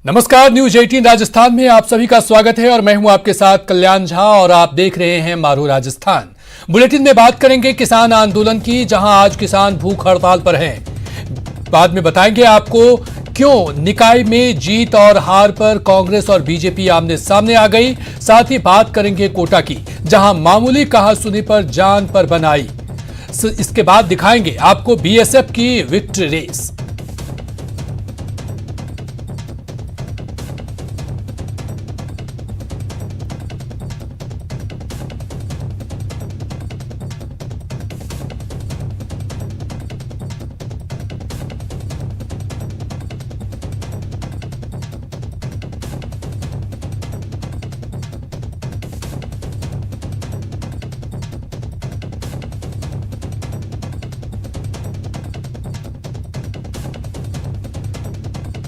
नमस्कार, न्यूज 18 राजस्थान में आप सभी का स्वागत है और मैं हूं आपके साथ कल्याण झा और आप देख रहे हैं मारू राजस्थान। बुलेटिन में बात करेंगे किसान आंदोलन की, जहां आज किसान भूख हड़ताल पर हैं। बाद में बताएंगे आपको क्यों निकाय में जीत और हार पर कांग्रेस और बीजेपी आमने सामने आ गई। साथ ही बात करेंगे कोटा की, जहां मामूली कहासुनी पर जान पर बनाई। इसके बाद दिखाएंगे आपको बीएसएफ की विक्ट्री रेस।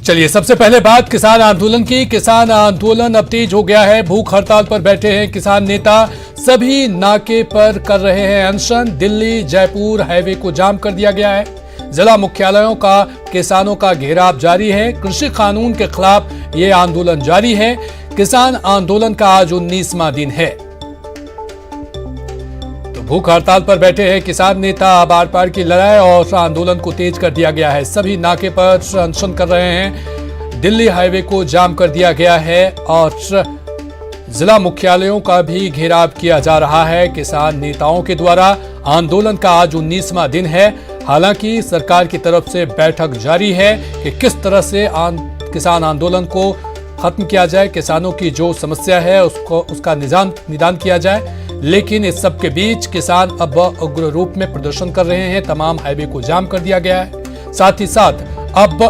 चलिए, सबसे पहले बात किसान आंदोलन की। किसान आंदोलन अब तेज हो गया है। भूख हड़ताल पर बैठे हैं किसान नेता। सभी नाके पर कर रहे हैं अनशन। दिल्ली जयपुर हाईवे को जाम कर दिया गया है। जिला मुख्यालयों का किसानों का घेराव जारी है। कृषि कानून के खिलाफ ये आंदोलन जारी है। किसान आंदोलन का आज 19वां दिन है। भूख हड़ताल पर बैठे हैं किसान नेता। अब आर पार की लड़ाई और आंदोलन को तेज कर दिया गया है। सभी नाके पर अनशन कर रहे हैं। दिल्ली हाईवे को जाम कर दिया गया है और जिला मुख्यालयों का भी घेराव किया जा रहा है किसान नेताओं के द्वारा। आंदोलन का आज 19वां दिन है। हालांकि सरकार की तरफ से बैठक जारी है कि किस तरह से किसान आंदोलन को खत्म किया जाए, किसानों की जो समस्या है उसका निदान किया जाए। लेकिन इस सब के बीच किसान अब उग्र रूप में प्रदर्शन कर रहे हैं। तमाम हाईवे को जाम कर दिया गया है। साथ ही साथ अब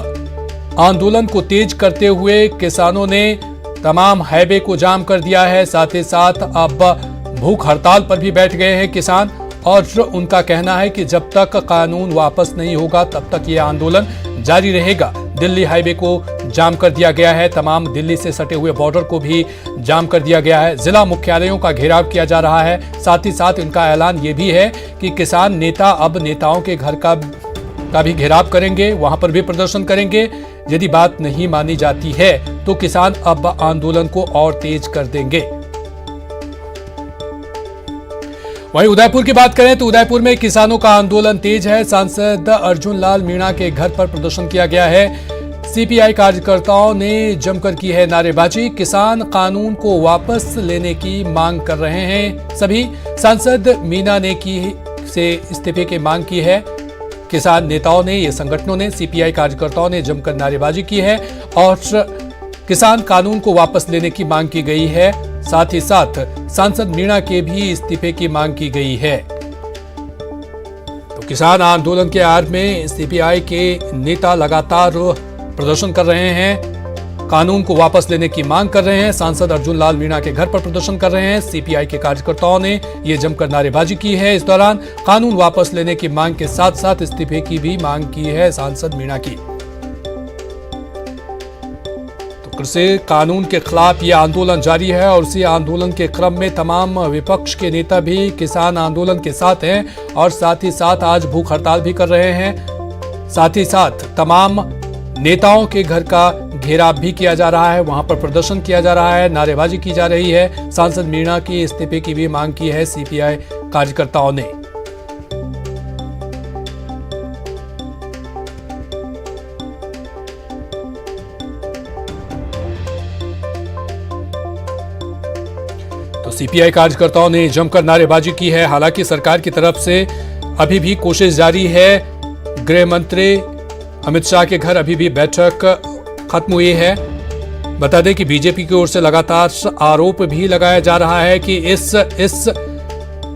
आंदोलन को तेज करते हुए किसानों ने तमाम हाईवे को जाम कर दिया है। साथ ही साथ अब भूख हड़ताल पर भी बैठ गए हैं किसान और उनका कहना है कि जब तक कानून वापस नहीं होगा तब तक ये आंदोलन जारी रहेगा। दिल्ली हाईवे को जाम कर दिया गया है। तमाम दिल्ली से सटे हुए बॉर्डर को भी जाम कर दिया गया है। जिला मुख्यालयों का घेराव किया जा रहा है। साथ ही साथ इनका ऐलान ये भी है कि किसान नेता अब नेताओं के घर का भी घेराव करेंगे, वहां पर भी प्रदर्शन करेंगे। यदि बात नहीं मानी जाती है तो किसान अब आंदोलन को और तेज कर देंगे। वहीं उदयपुर की बात करें तो उदयपुर में किसानों का आंदोलन तेज है। सांसद अर्जुन लाल मीणा के घर पर प्रदर्शन किया गया है। सीपीआई कार्यकर्ताओं ने जमकर की है नारेबाजी। किसान कानून को वापस लेने की मांग कर रहे हैं सभी। सांसद मीणा ने से इस्तीफे की मांग की है। किसान नेताओं ने, ये संगठनों ने, सीपीआई कार्यकर्ताओं ने जमकर नारेबाजी की है और किसान कानून को वापस लेने की मांग की गई है। साथ ही साथ सांसद मीणा के भी इस्तीफे की मांग की गई है। तो किसान आंदोलन के आड़ में सीपीआई के नेता लगातार प्रदर्शन कर रहे हैं, कानून को वापस लेने की मांग कर रहे हैं। सांसद अर्जुन लाल मीणा के घर पर प्रदर्शन कर रहे हैं। सीपीआई के कार्यकर्ताओं ने ये जमकर नारेबाजी की है। इस दौरान कानून वापस लेने की मांग के साथ साथ इस्तीफे की भी मांग की है सांसद मीणा की। कृषि कानून के खिलाफ ये आंदोलन जारी है और इसी आंदोलन के क्रम में तमाम विपक्ष के नेता भी किसान आंदोलन के साथ हैं और साथ ही साथ आज भूख हड़ताल भी कर रहे हैं। साथ ही साथ तमाम नेताओं के घर का घेराव भी किया जा रहा है, वहां पर प्रदर्शन किया जा रहा है, नारेबाजी की जा रही है। सांसद मीणा की इस्तीफे की भी मांग की है सीपीआई कार्यकर्ताओं ने। तो सीपीआई कार्यकर्ताओं ने जमकर नारेबाजी की है। हालांकि सरकार की तरफ से अभी भी कोशिश जारी है। गृह मंत्री अमित शाह के घर अभी भी बैठक खत्म हुई है। बता दें कि बीजेपी की ओर से लगातार आरोप भी लगाया जा रहा है कि इस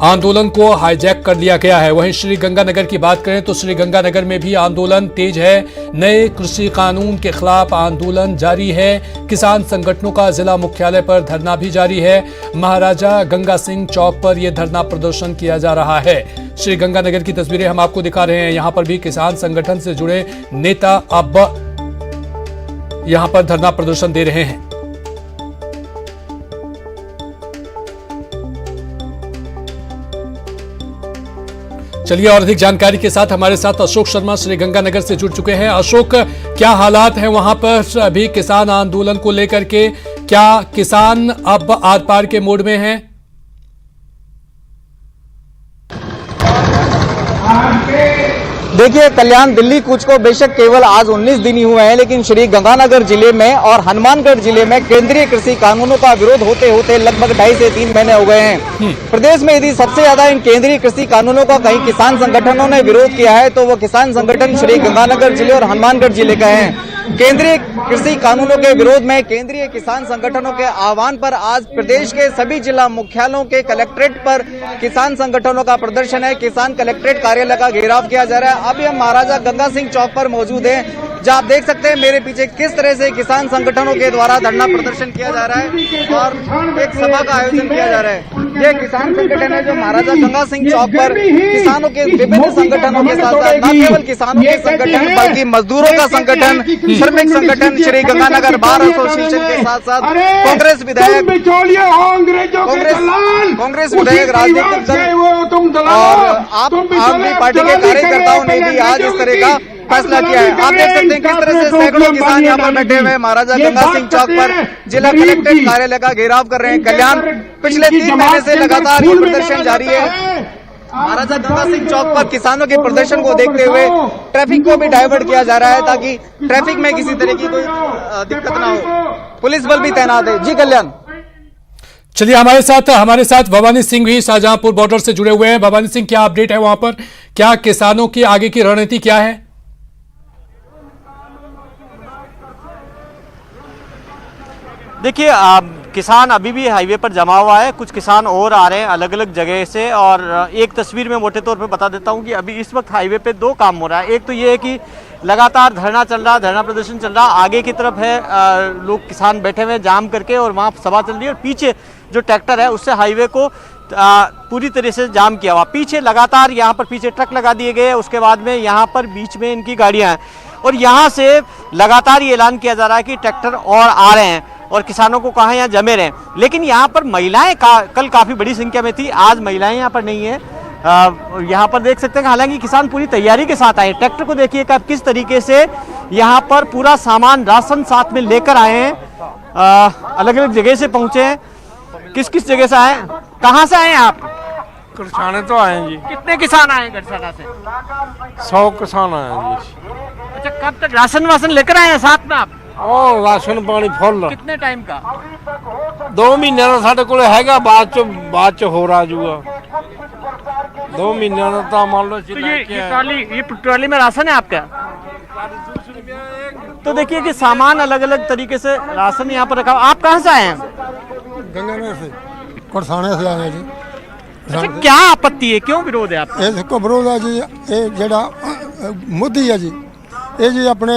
आंदोलन को हाईजैक कर लिया गया है। वहीं श्रीगंगानगर की बात करें तो श्रीगंगानगर में भी आंदोलन तेज है। नए कृषि कानून के खिलाफ आंदोलन जारी है। किसान संगठनों का जिला मुख्यालय पर धरना भी जारी है। महाराजा गंगा सिंह चौक पर यह धरना प्रदर्शन किया जा रहा है। श्रीगंगानगर की तस्वीरें हम आपको दिखा रहे हैं। यहां पर भी किसान संगठन से जुड़े नेता अब यहां पर धरना प्रदर्शन दे रहे हैं। चलिए और अधिक जानकारी के साथ हमारे साथ अशोक शर्मा श्रीगंगानगर से जुड़ चुके हैं। अशोक, क्या हालात हैं वहां पर अभी किसान आंदोलन को लेकर के? क्या किसान अब आर पार के मोड में हैं? देखिए कल्याण, दिल्ली कूच को बेशक केवल आज 19 दिन ही हुए हैं, लेकिन श्री गंगानगर जिले में और हनुमानगढ़ जिले में केंद्रीय कृषि कानूनों का विरोध होते होते लगभग 2.5 से 3 महीने हो गए हैं। प्रदेश में यदि सबसे ज्यादा इन केंद्रीय कृषि कानूनों का कहीं किसान संगठनों ने विरोध किया है तो वो किसान संगठन श्री गंगानगर जिले और हनुमानगढ़ जिले का है। केंद्रीय कृषि कानूनों के विरोध में केंद्रीय किसान संगठनों के आह्वान पर आज प्रदेश के सभी जिला मुख्यालयों के कलेक्ट्रेट पर किसान संगठनों का प्रदर्शन है। किसान कलेक्ट्रेट कार्यालय का घेराव किया जा रहा है। अभी हम महाराजा गंगा सिंह चौक पर मौजूद हैं, जहां आप देख सकते हैं मेरे पीछे किस तरह से किसान संगठनों के द्वारा धरना प्रदर्शन किया जा रहा है और एक सभा का आयोजन किया जा रहा है। ये किसान संगठन है जो महाराजा गंगा सिंह चौक पर किसानों के विभिन्न संगठनों के साथ साथ न केवल किसानों के संगठन बल्कि मजदूरों का संगठन, श्रमिक संगठन, श्री गंगानगर बार एसोसिएशन के साथ साथ कांग्रेस विधायक, कांग्रेस विधायक, राजनीतिक दल और आप आदमी पार्टी के कार्यकर्ताओं ने भी आज इस तरह का फैसला किया है। आप देख सकते हैं किस तरह से सैकड़ों किसान यहाँ पर बैठे हुए महाराजा गंगा सिंह चौक पर जिला कलेक्ट्रेट कार्यालय का घेराव कर रहे हैं। कल्याण, पिछले 3 महीने से लगातार ये प्रदर्शन जारी है। महाराजा गंगा सिंह चौक पर किसानों के प्रदर्शन को देखते हुए ट्रैफिक को भी डाइवर्ट किया जा रहा है ताकि ट्रैफिक में किसी तरह की कोई दिक्कत ना हो। पुलिस बल भी तैनात है। जी कल्याण। चलिए हमारे साथ भवानी सिंह भी शाहजहांपुर बॉर्डर से जुड़े हुए हैं। भवानी सिंह, क्या अपडेट है वहां पर? क्या किसानों की आगे की रणनीति क्या है? देखिए, किसान अभी भी हाईवे पर जमा हुआ है। कुछ किसान और आ रहे हैं अलग अलग जगह से। और एक तस्वीर में मोटे तौर पे बता देता हूं कि अभी इस वक्त हाईवे पे 2 काम हो रहा है। एक तो ये है कि लगातार धरना चल रहा, धरना प्रदर्शन चल रहा। आगे की तरफ है लोग किसान बैठे हुए जाम करके और वहाँ सभा चल रही है। और पीछे जो ट्रैक्टर है उससे हाईवे को पूरी तरह से जाम किया हुआ। पीछे लगातार यहाँ पर पीछे ट्रक लगा दिए गए। उसके बाद में यहाँ पर बीच में इनकी गाड़ियाँ हैं और यहाँ से लगातार ये ऐलान किया जा रहा है कि ट्रैक्टर और आ रहे हैं और किसानों को कहा यहाँ जमे रहे। लेकिन यहाँ पर महिलाएं कल काफ़ी बड़ी संख्या में थी, आज महिलाएं यहाँ पर नहीं है। यहाँ पर देख सकते हैं हालांकि किसान पूरी तैयारी के साथ आए। ट्रैक्टर को देखिए कि आप किस तरीके से यहाँ पर पूरा सामान राशन साथ में लेकर आए हैं। अलग अलग जगह से पहुँचे हैं। किस किस जगह से आए, कहाँ से आए आप? गढ़साने तो आए जी। कितने किसान आए गढ़साना से? 100 किसान आए जी। अच्छा, कब तक राशन वासन लेकर आए हैं साथ में आप? और राशन पानी फुल। कितने टाइम का? 2 महीने का साढ़े को हैगा, बाद च हो रहा जूगा। 2 महीने का तो मान लो। तो ये ट्रॉली में राशन है आपका? तो देखिए कि सामान अलग अलग तरीके से राशन यहाँ पर रखा। आप कहाँ से आए हैं? गंगानगर से, करसाने से आए जी। अच्छा, क्या आपत्ति है, क्यों विरोध है आपका? इसको विरोध है जी, ये जेड़ा मोदी है जी, ये जी अपने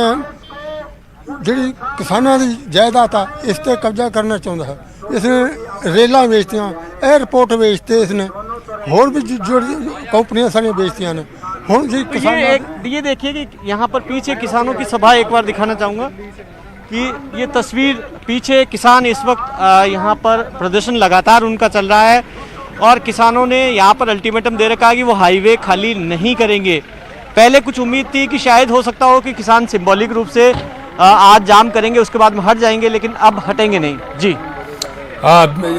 ਜਿਹੜੀ किसानों की जायदाद है इस पर कब्जा करना चाहता है। इसने रेला बेचतियाँ, एयरपोर्ट बेचते, इसने और भी जो कंपनियां सारी बेचतियाँ ने। हम जी किसान ये देखिए कि यहाँ पर पीछे किसानों की सभा एक बार दिखाना चाहूँगा कि ये तस्वीर पीछे किसान इस वक्त यहाँ पर प्रदर्शन लगातार उनका चल रहा है और किसानों ने यहाँ पर अल्टीमेटम दे रखा है कि वो हाईवे खाली नहीं करेंगे। पहले कुछ उम्मीद थी कि शायद हो सकता हो कि किसान सिंबॉलिक रूप से आज जाम करेंगे, उसके बाद में हट जाएंगे, लेकिन अब हटेंगे नहीं। जी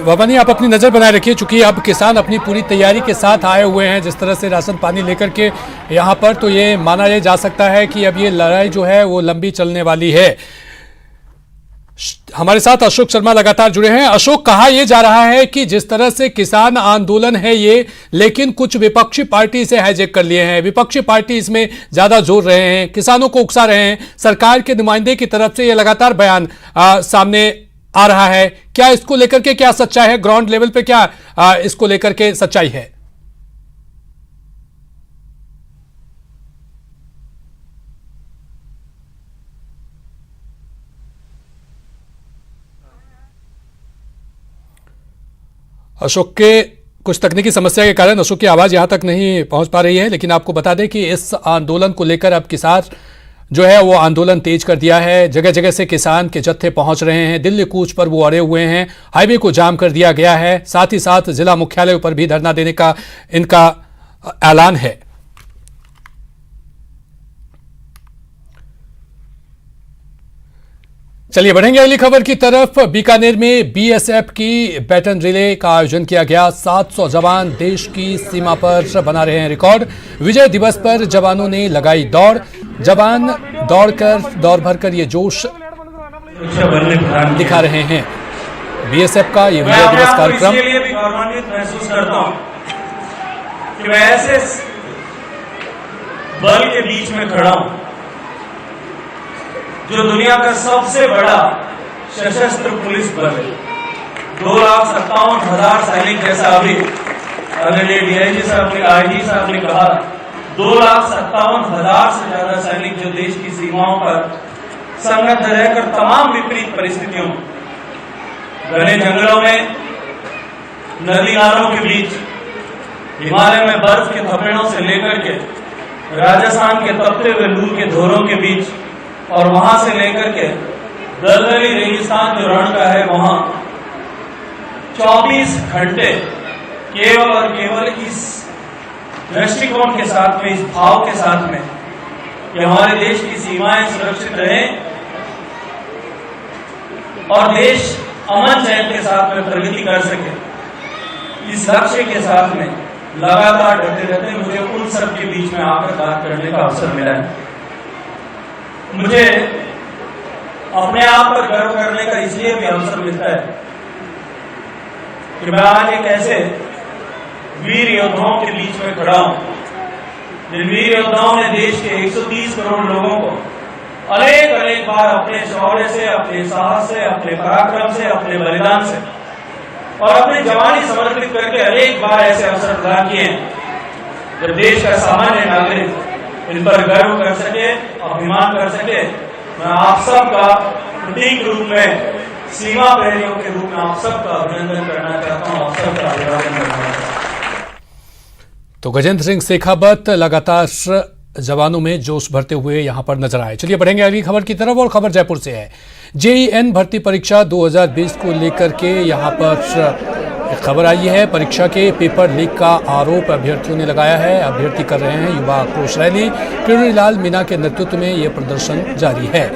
भवानी, आप अपनी नज़र बनाए रखिए, चूंकि अब किसान अपनी पूरी तैयारी के साथ आए हुए हैं जिस तरह से राशन पानी लेकर के यहाँ पर, तो ये माना ये जा सकता है कि अब ये लड़ाई जो है वो लंबी चलने वाली है। हमारे साथ अशोक शर्मा लगातार जुड़े हैं। अशोक, कहा यह जा रहा है कि जिस तरह से किसान आंदोलन है ये, लेकिन कुछ विपक्षी पार्टी इसे हाईजैक कर लिए हैं। विपक्षी पार्टी इसमें ज्यादा जोर रहे हैं, किसानों को उकसा रहे हैं। सरकार के नुमाइंदे की तरफ से यह लगातार बयान सामने आ रहा है। क्या इसको लेकर के क्या सच्चाई है? ग्राउंड लेवल पे क्या इसको लेकर के सच्चाई है? अशोक के कुछ तकनीकी समस्या के कारण अशोक की आवाज़ यहां तक नहीं पहुंच पा रही है, लेकिन आपको बता दें कि इस आंदोलन को लेकर अब किसान जो है वो आंदोलन तेज कर दिया है। जगह जगह से किसान के जत्थे पहुंच रहे हैं। दिल्ली कूच पर वो अड़े हुए हैं। हाईवे को जाम कर दिया गया है। साथ ही साथ जिला मुख्यालय पर भी धरना देने का इनका ऐलान है। चलिए बढ़ेंगे अगली खबर की तरफ। बीकानेर में बीएसएफ की बैटन रिले का आयोजन किया गया। 700 जवान देश की सीमा पर बना रहे हैं रिकॉर्ड। विजय दिवस पर जवानों ने लगाई दौड़। जवान दौड़ भरकर ये जोश दिखा रहे हैं। बीएसएफ का ये विजय दिवस कार्यक्रम इसके लिए भी गौरवान्वित महसूस करता हूं कि मैं ऐसे बल के बीच में खड़ा हूं जो दुनिया का सबसे बड़ा सशस्त्र पुलिस बल है। 2,57,000 सैनिक, जैसा अभी आदरणीय डीआईजी साहब ने, आईजी साहब ने कहा, 2,57,000 से ज्यादा सैनिक जो देश की सीमाओं पर संगत रहकर तमाम विपरीत परिस्थितियों, घने जंगलों में, नदी नालों के बीच, हिमालय में बर्फ के थपेड़ों से लेकर के राजस्थान के तपते हुए लू के धोरों के बीच और वहां से लेकर के दलदली रेगिस्तान जो रण का है, वहां 24 घंटे केवल और केवल इस दृष्टिकोण के साथ में, इस भाव के साथ में कि हमारे देश की सीमाएं सुरक्षित रहें और देश अमन चैन के साथ में प्रगति कर सके, इस लक्ष्य के साथ में लगातार डटे रहते मुझे उन सब के बीच में आकर बात करने का अवसर मिला है। मुझे अपने आप पर गर्व करने का इसलिए भी अवसर मिलता है कि मैं आज एक ऐसे वीर योद्धाओं के बीच में खड़ा हूं जिन वीर योद्धाओं ने देश के 130 करोड़ लोगों को अनेक बार अपने शौर्य से, अपने साहस से, अपने पराक्रम से, अपने बलिदान से और अपनी जवानी समर्पित करके अनेक बार ऐसे अवसर प्रदान किए हैं जब देश का सामान्य नागरिक इन पर गर्व कर सके, अभिमान कर सके। मैं आप सबका प्रतीक रूप में, सीमा प्रहरियों के रूप में आप सबका अभिनंदन करना चाहता हूं, आप सबका अभिवादन करना चाहता हूं। तो गजेंद्र सिंह शेखावत लगातार जवानों में जोश भरते हुए यहां पर नजर आए। चलिए बढ़ेंगे अगली खबर की तरफ और खबर जयपुर से है। जेईएन भर्ती परीक्षा 2020 को लेकर के यहां पर खबर आई है। परीक्षा के पेपर लीक का आरोप अभ्यर्थियों ने लगाया है। अभ्यर्थी कर रहे हैं युवा आक्रोश रैली। किरोड़ी लाल मीणा के नेतृत्व में यह प्रदर्शन जारी है।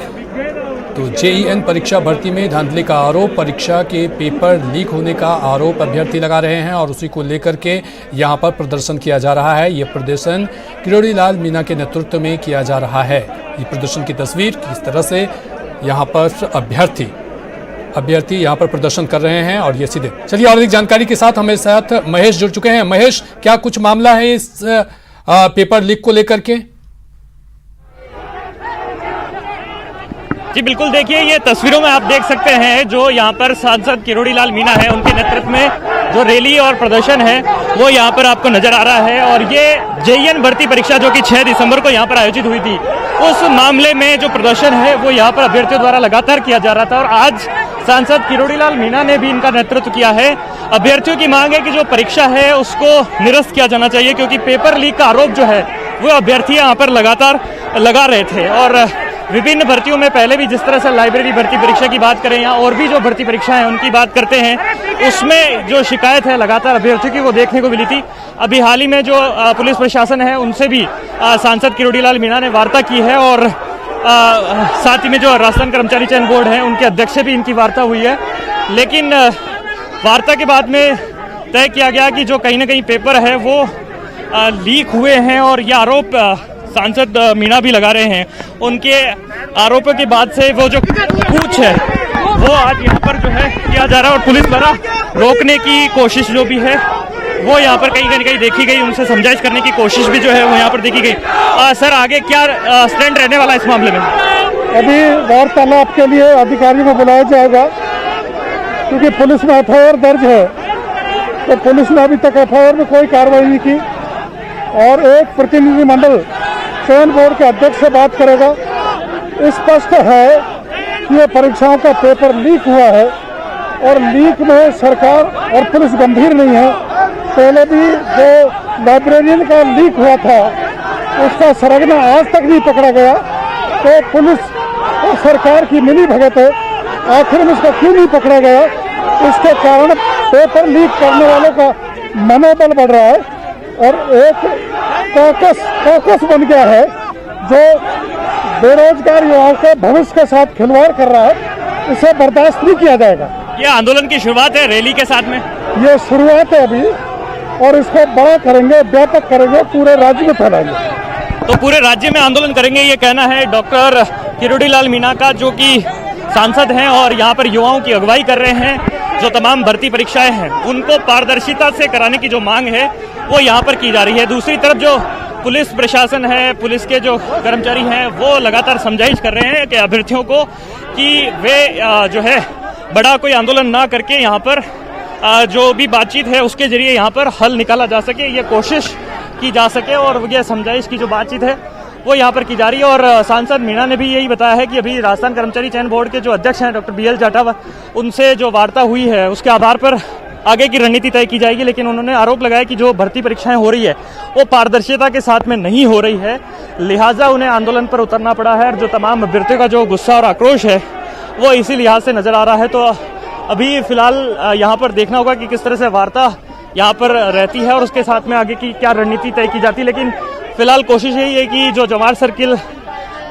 तो जेईएन परीक्षा भर्ती में धांधली का आरोप, परीक्षा के पेपर लीक होने का आरोप अभ्यर्थी लगा रहे हैं और उसी को लेकर के यहां पर प्रदर्शन किया जा रहा है। ये प्रदर्शन किरोड़ी लाल मीणा के नेतृत्व में किया जा रहा है। ये प्रदर्शन की तस्वीर किस तरह से यहाँ पर अभ्यर्थी यहाँ पर प्रदर्शन कर रहे हैं और ये सीधे। चलिए और अधिक जानकारी के साथ हमारे साथ महेश जुड़ चुके हैं। महेश, क्या कुछ मामला है इस पेपर लीक को लेकर के? जी बिल्कुल, देखिए ये तस्वीरों में आप देख सकते हैं जो यहाँ पर सांसद किरोड़ी लाल मीणा है, उनके नेतृत्व में जो रैली और प्रदर्शन है वो यहाँ पर आपको नजर आ रहा है। और ये जेईएन भर्ती परीक्षा जो कि 6 दिसंबर को यहाँ पर आयोजित हुई थी, उस मामले में जो प्रदर्शन है वो यहाँ पर अभ्यर्थियों द्वारा लगातार किया जा रहा था और आज सांसद किरोड़ी लाल मीणा ने भी इनका नेतृत्व किया है। अभ्यर्थियों की मांग है कि जो परीक्षा है उसको निरस्त किया जाना चाहिए, क्योंकि पेपर लीक का आरोप जो है वो अभ्यर्थी यहाँ पर लगातार लगा रहे थे। और विभिन्न भर्तियों में पहले भी जिस तरह से लाइब्रेरी भर्ती परीक्षा की बात करें या और भी जो भर्ती परीक्षा है उनकी बात करते हैं, उसमें जो शिकायत है लगातार अभ्यर्थियों की वो देखने को मिली थी। अभी हाल ही में जो पुलिस प्रशासन है उनसे भी सांसद किरोड़ी लाल मीणा ने वार्ता की है और साथ ही में जो राजस्थान कर्मचारी चयन बोर्ड है उनके अध्यक्ष से भी इनकी वार्ता हुई है। लेकिन वार्ता के बाद में तय किया गया कि जो कहीं ना कहीं पेपर है वो लीक हुए हैं और ये आरोप सांसद मीणा भी लगा रहे हैं। उनके आरोपों के बाद से वो जो कूच है वो आज यहाँ पर जो है किया जा रहा है और पुलिस द्वारा रोकने की कोशिश जो भी है वो यहाँ पर कहीं ना कहीं देखी गई, उनसे समझाइश करने की कोशिश भी जो है वो यहाँ पर देखी गई। सर, आगे क्या स्टैंड रहने वाला है इस मामले में? अभी वार्तालाप के लिए अधिकारियों को बुलाया जाएगा, क्योंकि पुलिस में एफआईआर दर्ज है। तो पुलिस ने अभी तक एफआईआर में कोई कार्रवाई नहीं की और एक प्रतिनिधिमंडल चयन बोर्ड के अध्यक्ष से बात करेगा। स्पष्ट है कि ये परीक्षाओं का पेपर लीक हुआ है और लीक में सरकार और पुलिस गंभीर नहीं है। पहले भी जो लाइब्रेरियन का लीक हुआ था उसका सरगना आज तक नहीं पकड़ा गया। तो पुलिस और सरकार की मिली भगत है, आखिर में उसका क्यों नहीं पकड़ा गया? इसके कारण पेपर लीक करने वालों का मनोबल बढ़ रहा है और एक कॉकस बन गया है जो बेरोजगार युवाओं के भविष्य के साथ खिलवाड़ कर रहा है। इसे बर्दाश्त नहीं किया जाएगा। ये आंदोलन की शुरुआत है रैली के साथ में, ये शुरुआत है अभी, और इसको बड़ा करेंगे, व्यापक करेंगे, पूरे राज्य में फैलाएंगे। तो पूरे राज्य में आंदोलन करेंगे, ये कहना है डॉक्टर किरोड़ीलाल मीणा का, जो कि सांसद हैं और यहाँ पर युवाओं की अगुवाई कर रहे हैं। जो तमाम भर्ती परीक्षाएं हैं उनको पारदर्शिता से कराने की जो मांग है वो यहाँ पर की जा रही है। दूसरी तरफ जो पुलिस प्रशासन है, पुलिस के जो कर्मचारी हैं, वो लगातार समझाइश कर रहे हैं कि अभ्यर्थियों को कि वे जो है बड़ा कोई आंदोलन ना करके यहाँ पर जो भी बातचीत है उसके जरिए यहाँ पर हल निकाला जा सके, ये कोशिश की जा सके। और ये समझाइश की जो बातचीत है वो यहाँ पर की जा रही है। और सांसद मीणा ने भी यही बताया है कि अभी राजस्थान कर्मचारी चयन बोर्ड के जो अध्यक्ष हैं डॉक्टर BL जाटव, उनसे जो वार्ता हुई है उसके आधार पर आगे की रणनीति तय की जाएगी। लेकिन उन्होंने आरोप लगाया कि जो भर्ती परीक्षाएं हो रही है वो पारदर्शिता के साथ में नहीं हो रही है, लिहाजा उन्हें आंदोलन पर उतरना पड़ा है। और जो तमाम अभ्यर्थियों का जो गुस्सा और आक्रोश है वो इसी लिहाज से नजर आ रहा है। तो अभी फिलहाल यहाँ पर देखना होगा कि किस तरह से वार्ता यहाँ पर रहती है और उसके साथ में आगे की क्या रणनीति तय की जाती है। लेकिन फिलहाल कोशिश यही है कि जो जवाहर सर्किल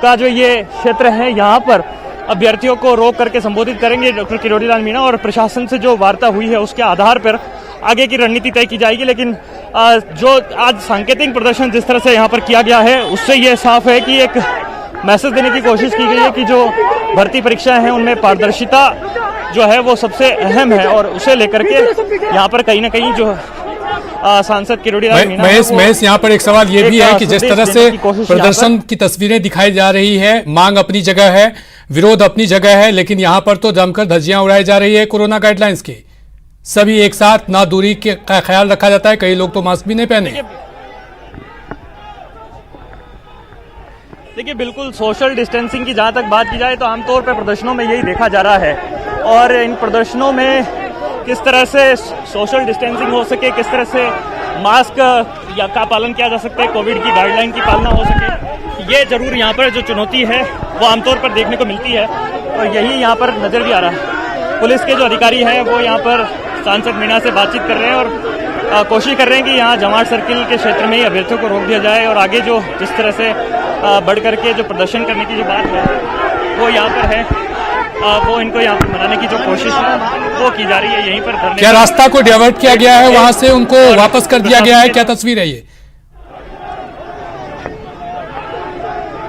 का जो ये क्षेत्र है यहाँ पर अभ्यर्थियों को रोक करके संबोधित करेंगे डॉक्टर किरोड़ीलाल मीणा, और प्रशासन से जो वार्ता हुई है उसके आधार पर आगे की रणनीति तय की जाएगी। लेकिन जो आज सांकेतिक प्रदर्शन जिस तरह से यहाँ पर किया गया है उससे ये साफ है कि एक मैसेज देने की कोशिश की गई है कि जो भर्ती परीक्षाएं हैं उनमें पारदर्शिता जो है वो सबसे अहम है, और उसे लेकर के यहाँ पर कहीं ना कहीं जो सांसद किरोड़ीलाल मीणा महेश यहाँ पर एक सवाल ये भी है कि जिस तरह से प्रदर्शन की तस्वीरें दिखाई जा रही है, मांग अपनी जगह है, विरोध अपनी जगह है, लेकिन यहाँ पर तो जमकर धज्जियां उड़ाई जा रही है कोरोना गाइडलाइंस की। सभी एक साथ ना दूरी का ख्याल रखा जाता है, कई लोग तो मास्क भी नहीं पहने। देखिए बिल्कुल सोशल डिस्टेंसिंग की जहाँ तक बात की जाए तो आमतौर पर प्रदर्शनों में यही देखा जा रहा है, और इन प्रदर्शनों में किस तरह से सोशल डिस्टेंसिंग हो सके, किस तरह से मास्क का पालन किया जा सकता है, कोविड की गाइडलाइन की पालना हो सके, ये जरूर यहाँ पर जो चुनौती है वो आमतौर पर देखने को मिलती है। और यही यहाँ पर नज़र भी आ रहा है। पुलिस के जो अधिकारी हैं वो यहाँ पर सांसद मीणा से बातचीत कर रहे हैं और कोशिश कर रहे हैं कि यहाँ जवाहर सर्किल के क्षेत्र में ही अभ्यर्थियों को रोक दिया जाए, और आगे जो जिस तरह से बढ़ करके जो प्रदर्शन करने की जो बात है वो यहाँ पर है, वो इनको यहाँ पर मनाने की जो कोशिश है वो की जा रही है। यहीं पर क्या रास्ता को डाइवर्ट किया गया है, वहां से उनको वापस कर दिया गया है, क्या तस्वीर है ये?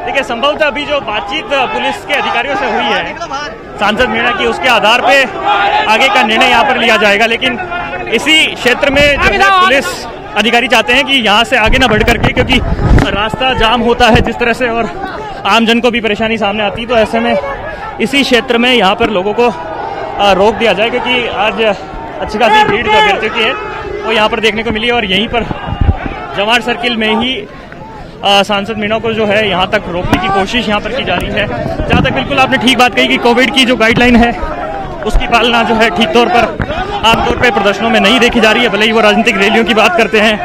देखिए संभवतः अभी जो बातचीत पुलिस के अधिकारियों से हुई है सांसद मीणा की, उसके आधार पे आगे का निर्णय यहाँ पर लिया जाएगा। लेकिन इसी क्षेत्र में जो है पुलिस अधिकारी चाहते हैं कि यहाँ से आगे ना बढ़ करके, क्योंकि रास्ता जाम होता है जिस तरह से और आमजन को भी परेशानी सामने आती है, तो ऐसे में इसी क्षेत्र में यहाँ पर लोगों को रोक दिया जाए, क्योंकि आज अच्छी खासी भीड़ जो अभ्यर्थियों की है वो यहाँ पर देखने को मिली। और यहीं पर जवाहर सर्किल में ही सांसद मीणा को जो है यहाँ तक रोकने की कोशिश यहाँ पर की जा रही है। जहाँ तक बिल्कुल आपने ठीक बात कही कि कोविड की जो गाइडलाइन है उसकी पालना जो है ठीक तौर पर आमतौर पर प्रदर्शनों में नहीं देखी जा रही है, भले ही वो राजनीतिक रैलियों की बात करते हैं।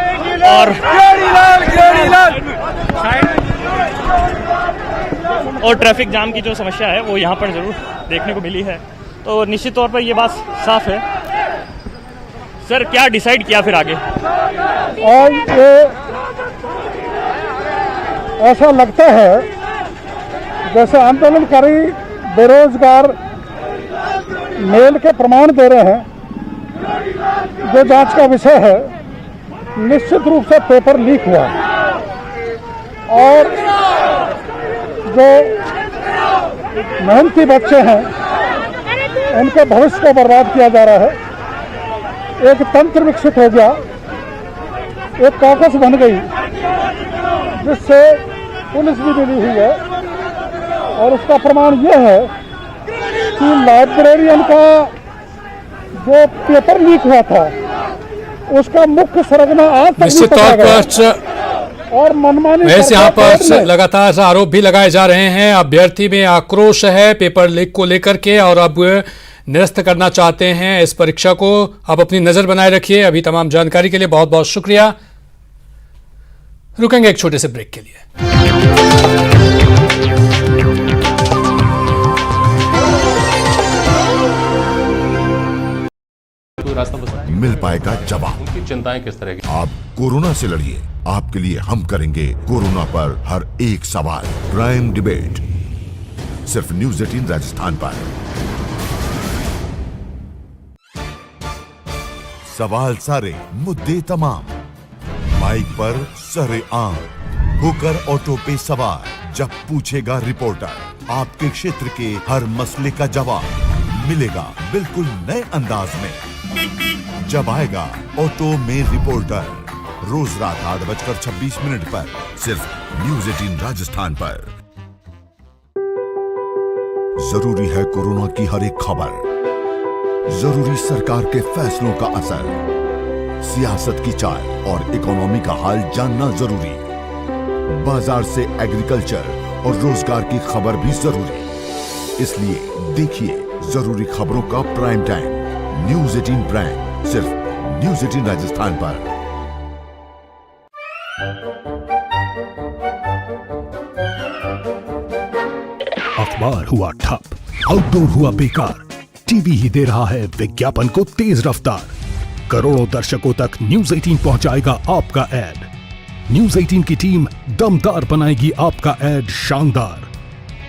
और ट्रैफिक जाम की जो समस्या है वो यहाँ पर जरूर देखने को मिली है। तो निश्चित तौर पर ये बात साफ है। सर क्या डिसाइड किया फिर आगे? और ये ऐसा लगता है जैसे आंदोलनकारी बेरोजगार मेल के प्रमाण दे रहे हैं, जो जांच का विषय है। निश्चित रूप से पेपर लीक हुआ और जो मेहनती बच्चे हैं उनके भविष्य को बर्बाद किया जा रहा है। एक तंत्र विकसित हो गया, एक कॉकस बन गई जिससे पुलिस भी मिली हुई है, और उसका प्रमाण यह है कि लाइब्रेरियन का जो पेपर लीक हुआ था उसका मुख्य सरगना आज तक निश्चित तौर पर और मनमानी यहाँ पर लगातार आरोप भी लगाए जा रहे हैं। अभ्यर्थी में आक्रोश है पेपर लीक को लेकर के, और अब निरस्त करना चाहते हैं इस परीक्षा को। आप अपनी नजर बनाए रखिए। अभी तमाम जानकारी के लिए बहुत बहुत शुक्रिया। रुकेंगे एक छोटे से ब्रेक के लिए। मिल पाएगा जवाब। उनकी चिंताएं किस तरह की? आप कोरोना से लड़िए, आपके लिए हम करेंगे कोरोना पर हर एक सवाल। प्राइम डिबेट सिर्फ न्यूज़ 18 राजस्थान पर। सवाल सारे, मुद्दे तमाम, माइक पर सरेआम होकर ऑटो पे सवार। जब पूछेगा रिपोर्टर, आपके क्षेत्र के हर मसले का जवाब मिलेगा बिल्कुल नए अंदाज में। जब आएगा ऑटो में रिपोर्टर, रोज रात 8:26 पर सिर्फ न्यूज 18 राजस्थान पर। जरूरी है कोरोना की हर एक खबर, जरूरी सरकार के फैसलों का असर, सियासत की चाल और इकोनॉमी का हाल जानना जरूरी, बाजार से एग्रीकल्चर और रोजगार की खबर भी जरूरी। इसलिए देखिए जरूरी खबरों का प्राइम टाइम न्यूज 18 प्राइम, सिर्फ न्यूज 18 राजस्थान पर। अखबार हुआ ठप, आउटडोर हुआ बेकार, टीवी ही दे रहा है विज्ञापन को तेज रफ्तार। करोड़ों दर्शकों तक न्यूज 18 पहुंचाएगा आपका ऐड। न्यूज 18 की टीम दमदार बनाएगी आपका ऐड शानदार।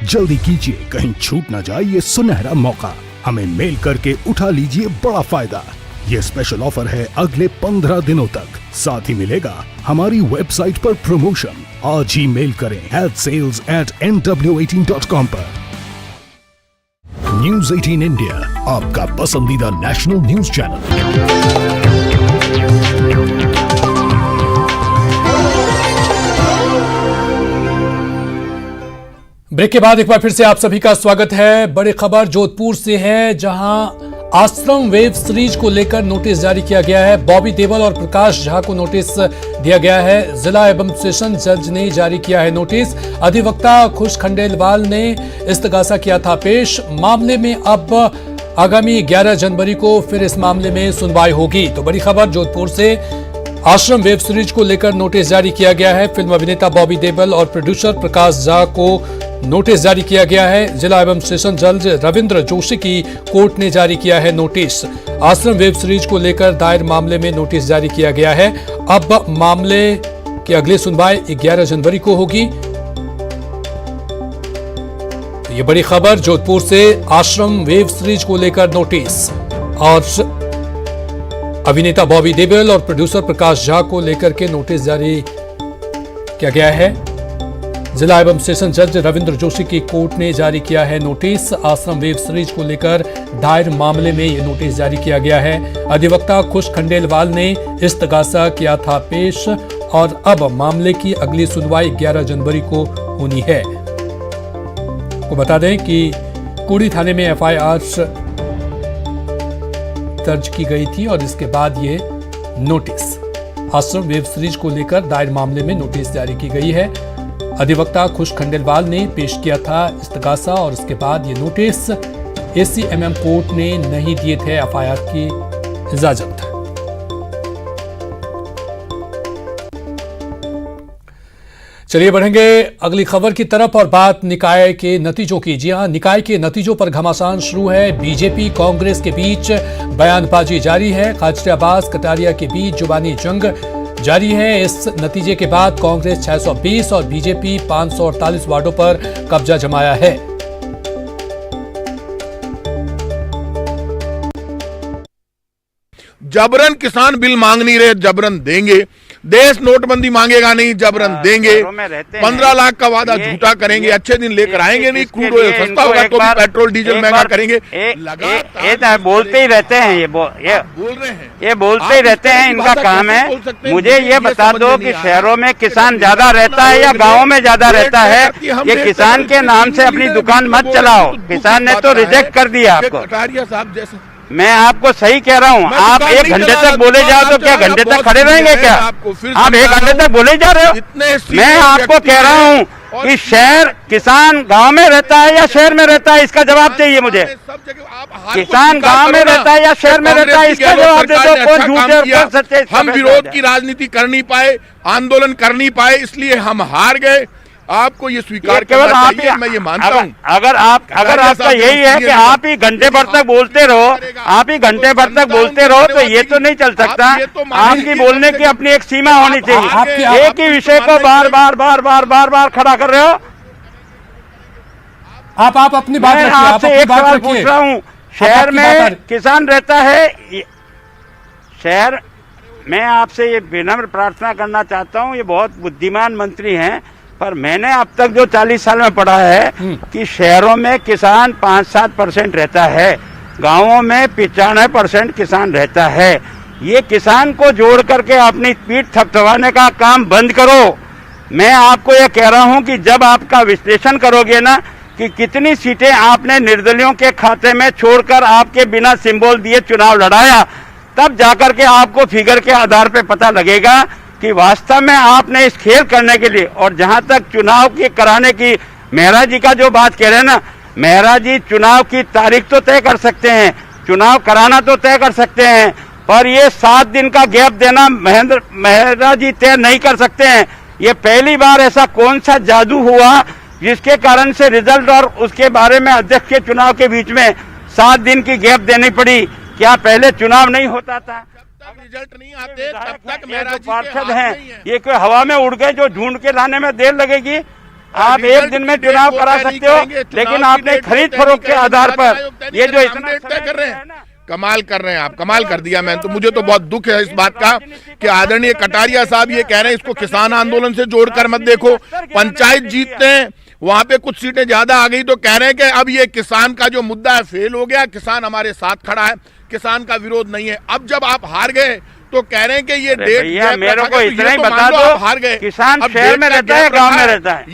जल्दी कीजिए, कहीं छूट ना जाए ये सुनहरा मौका। हमें मेल करके उठा लीजिए बड़ा फायदा। ये स्पेशल ऑफर है अगले 15 दिनों तक। साथ ही मिलेगा हमारी वेबसाइट पर प्रमोशन। आज ही मेल करें sales@nw18.com पर। न्यूज 18 इंडिया, आपका पसंदीदा नेशनल न्यूज चैनल। ब्रेक के बाद एक बार फिर से आप सभी का स्वागत है। बड़ी खबर जोधपुर से है, जहां आश्रम वेब सीरीज को लेकर नोटिस जारी किया गया है। बॉबी देओल और प्रकाश झा को नोटिस दिया गया है। जिला एवं सेशन जज ने जारी किया है नोटिस। अधिवक्ता खुश खंडेलवाल ने इस्तगासा किया था पेश। मामले में अब आगामी 11 जनवरी को फिर इस मामले में सुनवाई होगी। तो बड़ी खबर जोधपुर से, आश्रम वेब सीरीज को लेकर नोटिस जारी किया गया है। फिल्म अभिनेता बॉबी देओल और प्रोड्यूसर प्रकाश झा को नोटिस जारी किया गया है। जिला एवं सेशन जज रविंद्र जोशी की कोर्ट ने जारी किया है नोटिस। आश्रम वेब सीरीज को लेकर दायर मामले में नोटिस जारी किया गया है। अब मामले की अगली सुनवाई 11 जनवरी को होगी। ये बड़ी खबर जोधपुर से, आश्रम वेब सीरीज को लेकर नोटिस और अभिनेता बॉबी देओल और प्रोड्यूसर प्रकाश झा को लेकर के नोटिस जारी किया गया है। जिला एवं सेशन जज रविंद्र जोशी की कोर्ट ने जारी किया है नोटिस। आश्रम वेब सीरीज को लेकर दायर मामले में यह नोटिस जारी किया गया है। अधिवक्ता खुश खंडेलवाल ने इस्तगासा किया था पेश और अब मामले की अगली सुनवाई 11 जनवरी को होनी है। आपको बता दें कि कुड़ी थाने में FIR दर्ज की गई थी और इसके बाद ये नोटिस आश्रम वेब सीरीज को लेकर दायर मामले में नोटिस जारी की गई है। अधिवक्ता खुश खंडेलवाल ने पेश किया था इस्तगासा और इसके बाद ये नोटिस ACMM कोर्ट ने नहीं दिए थे FIR की इजाजत। चलिए बढ़ेंगे अगली खबर की तरफ और बात निकाय के नतीजों की। जी हां, निकाय के नतीजों पर घमासान शुरू है। बीजेपी कांग्रेस के बीच बयानबाजी जारी है। काजरी अब्बास कटारिया के बीच जुबानी जंग जारी है। इस नतीजे के बाद कांग्रेस 620 और बीजेपी 548 वार्डों पर कब्जा जमाया है। जबरन किसान बिल मांग नहीं रहे, जबरन देंगे। देश नोटबंदी मांगेगा नहीं, जबरन देंगे। 15 लाख का वादा झूठा करेंगे, अच्छे दिन लेकर आएंगे नहीं। क्रूड ऑयल सस्ता होगा तो भी पेट्रोल डीजल महंगा करेंगे। ये बोलते ही रहते हैं, ये बोलते ही रहते हैं, इनका काम है। मुझे ये बता दो कि शहरों में किसान ज्यादा रहता है या गाँव में ज्यादा रहता है? ये किसान के नाम से अपनी दुकान मत चलाओ। किसान ने तो रिजेक्ट कर दिया आपको। कटारिया साहब जैसे मैं आपको सही कह रहा हूँ। आप 1 घंटे तक बोले जाओ तो क्या घंटे तक खड़े रहेंगे क्या? आप 1 घंटे तक बोले जा रहे हो। मैं आपको कह रहा हूँ कि शहर किसान गांव में रहता है या शहर में रहता है, इसका जवाब चाहिए मुझे। किसान गांव में रहता है या शहर में रहता है, इसका जवाब दे दो। कौन झूठे और कौन सच्चे? हम विरोध की राजनीति कर नहीं पाए, आंदोलन कर नहीं पाए, इसलिए हम हार गए। आपको ये स्वीकार करना चाहिए, मैं ये मानता हूँ। अगर आपका यही है कि आप ही घंटे भर तक बोलते रहो, आप ही घंटे भर तक बोलते रहो, तो ये तो नहीं चल सकता। आपकी बोलने की अपनी एक सीमा होनी चाहिए। एक ही विषय को बार बार खड़ा कर रहे हो। आप अपनी बात रखिए। आपसे एक सवाल पूछ रहा हूँ, शहर में किसान रहता है, शहर मैं आपसे ये विनम्र प्रार्थना करना चाहता हूँ, ये बहुत बुद्धिमान मंत्री हैं, पर मैंने अब तक जो 40 साल में पढ़ा है कि शहरों में किसान 5-7% रहता है, गांवों में 95% किसान रहता है। ये किसान को जोड़ करके अपनी पीठ थपथपाने का काम बंद करो। मैं आपको ये कह रहा हूं कि जब आपका विश्लेषण करोगे ना कि कितनी सीटें आपने निर्दलियों के खाते में छोड़कर आपके बिना सिंबल दिए चुनाव लड़ाया, तब जाकर के आपको फिगर के आधार पे पता लगेगा कि वास्तव में आपने इस खेल करने के लिए। और जहां तक चुनाव की कराने की मेहरा जी का जो बात कह रहे हैं ना, मेहरा जी चुनाव की तारीख तो तय कर सकते हैं, चुनाव कराना तो तय कर सकते हैं, पर ये 7 दिन का गैप देना मेहरा जी तय नहीं कर सकते हैं। ये पहली बार ऐसा कौन सा जादू हुआ जिसके कारण से रिजल्ट और उसके बारे में अध्यक्ष के चुनाव के बीच में 7 दिन की गैप देनी पड़ी? क्या पहले चुनाव नहीं होता था? रिजल्ट नहीं आते तब तक मेरा पार्षद हैं, ये कोई हवा में उड़ गए जो ढूंढ के लाने में देर लगेगी। आप एक दिन में चुनाव करा सकते हो, लेकिन आपने खरीद फरोख्त के आधार पर ये जो इतना कर रहे हैं, कमाल कर रहे हैं आप, कमाल कर दिया। मैं तो, मुझे तो बहुत दुख है इस बात का कि आदरणीय कटारिया साहब ये कह रहे हैं इसको किसान आंदोलन से जोड़कर मत देखो। पंचायत जीतते हैं, वहां पे कुछ सीटें ज्यादा आ गई तो कह रहे हैं कि अब ये किसान का जो मुद्दा है फेल हो गया, किसान हमारे साथ खड़ा है, किसान का विरोध नहीं है। अब जब आप हार गए तो कह रहे हैं कि ये डेट मेरे को इतना ही बता दो, हार गए, किसान शहर में रहता है गाँव में रहता है।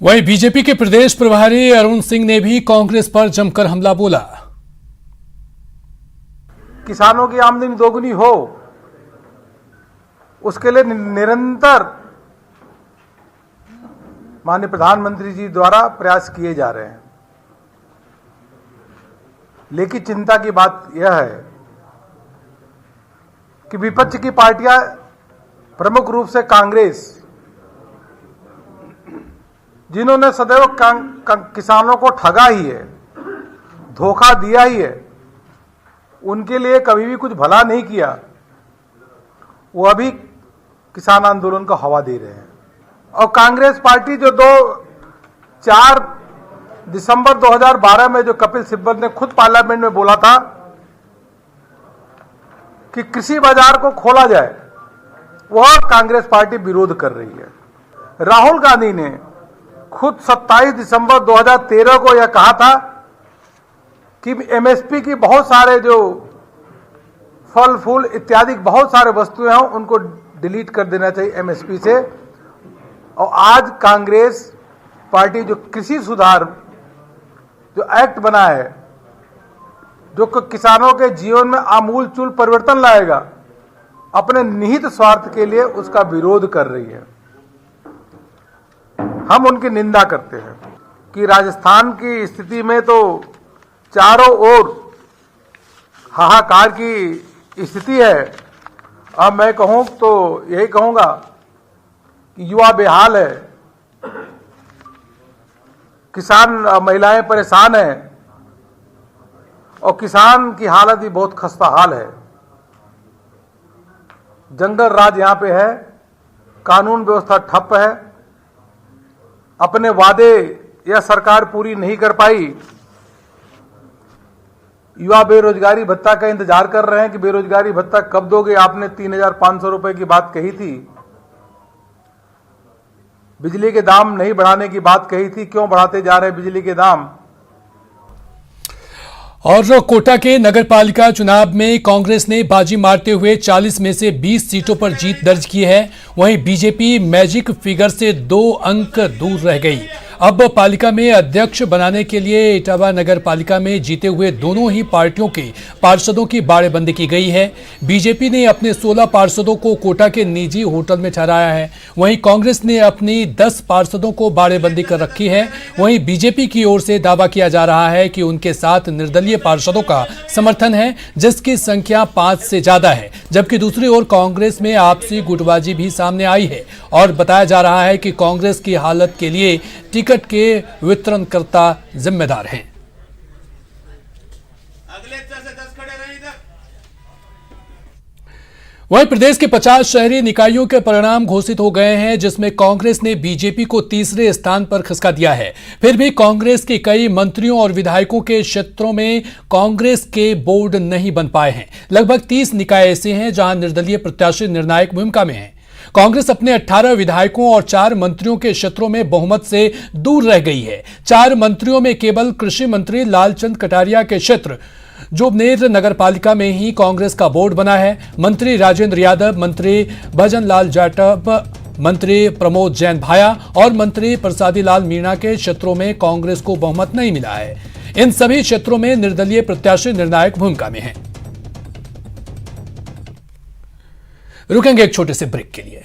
वहीं बीजेपी के प्रदेश प्रभारी अरुण सिंह ने भी कांग्रेस पर जमकर हमला बोला। किसानों की आमदनी दोगुनी हो, उसके लिए निरंतर माननीय प्रधानमंत्री जी द्वारा प्रयास किए जा रहे हैं। लेकिन चिंता की बात यह है कि विपक्ष की पार्टियां, प्रमुख रूप से कांग्रेस, जिन्होंने सदैव किसानों को ठगा ही है, धोखा दिया ही है, उनके लिए कभी भी कुछ भला नहीं किया, वो अभी किसान आंदोलन को हवा दे रहे हैं। और कांग्रेस पार्टी जो 4 दिसंबर 2012 में जो कपिल सिब्बल ने खुद पार्लियामेंट में बोला था कि कृषि बाजार को खोला जाए, वह कांग्रेस पार्टी विरोध कर रही है। राहुल गांधी ने खुद 27 दिसंबर 2013 को यह कहा था कि एमएसपी की बहुत सारे जो फल फूल इत्यादि बहुत सारे वस्तुएं हैं उनको डिलीट कर देना चाहिए एमएसपी से। और आज कांग्रेस पार्टी जो कृषि सुधार जो एक्ट बना है, जो किसानों के जीवन में आमूल चूल परिवर्तन लाएगा, अपने निहित स्वार्थ के लिए उसका विरोध कर रही है। हम उनकी निंदा करते हैं कि राजस्थान की स्थिति में तो चारों ओर हाहाकार की स्थिति है। अब मैं कहूं तो यही कहूंगा कि युवा बेहाल है, किसान महिलाएं परेशान हैं और किसान की हालत भी बहुत खस्ता हाल है। जंगल राज यहां पे है, कानून व्यवस्था ठप है, अपने वादे यह सरकार पूरी नहीं कर पाई। युवा बेरोजगारी भत्ता का इंतजार कर रहे हैं कि बेरोजगारी भत्ता कब दोगे। आपने 3,500 रुपए की बात कही थी, बिजली के दाम नहीं बढ़ाने की बात कही थी, क्यों बढ़ाते जा रहे हैं बिजली के दाम। और कोटा के नगर पालिका चुनाव में कांग्रेस ने बाजी मारते हुए 40 में से 20 सीटों पर जीत दर्ज की है। वहीं बीजेपी मैजिक फिगर से 2 अंक दूर रह गई। अब पालिका में अध्यक्ष बनाने के लिए इटावा नगर पालिका में जीते हुए दोनों ही पार्टियों के पार्षदों की बाड़ेबंदी की गई है। बीजेपी ने अपने 16 पार्षदों को कोटा के निजी होटल में ठहराया है, वहीं कांग्रेस ने अपनी 10 पार्षदों को बाड़ेबंदी कर रखी है। वहीं बीजेपी की ओर से दावा किया जा रहा है कि उनके साथ निर्दलीय पार्षदों का समर्थन है, जिसकी संख्या 5 से ज्यादा है। जबकि दूसरी ओर कांग्रेस में आपसी गुटबाजी भी सामने आई है और बताया जा रहा है कि कांग्रेस की हालत के लिए टिकट के वितरणकर्ता जिम्मेदार हैं। वहीं प्रदेश के 50 शहरी निकायों के परिणाम घोषित हो गए हैं, जिसमें कांग्रेस ने बीजेपी को तीसरे स्थान पर खिसका दिया है। फिर भी कांग्रेस के कई मंत्रियों और विधायकों के क्षेत्रों में कांग्रेस के बोर्ड नहीं बन पाए हैं। लगभग 30 निकाय ऐसे हैं जहां निर्दलीय प्रत्याशी निर्णायक भूमिका में हैं। कांग्रेस अपने 18 विधायकों और 4 मंत्रियों के क्षेत्रों में बहुमत से दूर रह गई है। 4 मंत्रियों में केवल कृषि मंत्री लालचंद कटारिया के क्षेत्र जोबनेर नगर पालिका में ही कांग्रेस का बोर्ड बना है। मंत्री राजेंद्र यादव, मंत्री भजन लाल जाटव, मंत्री प्रमोद जैन भाया और मंत्री प्रसादी लाल मीणा के क्षेत्रों में कांग्रेस को बहुमत नहीं मिला है। इन सभी क्षेत्रों में निर्दलीय प्रत्याशी निर्णायक भूमिका में हैं। रुकेंगे एक छोटे से ब्रेक के लिए।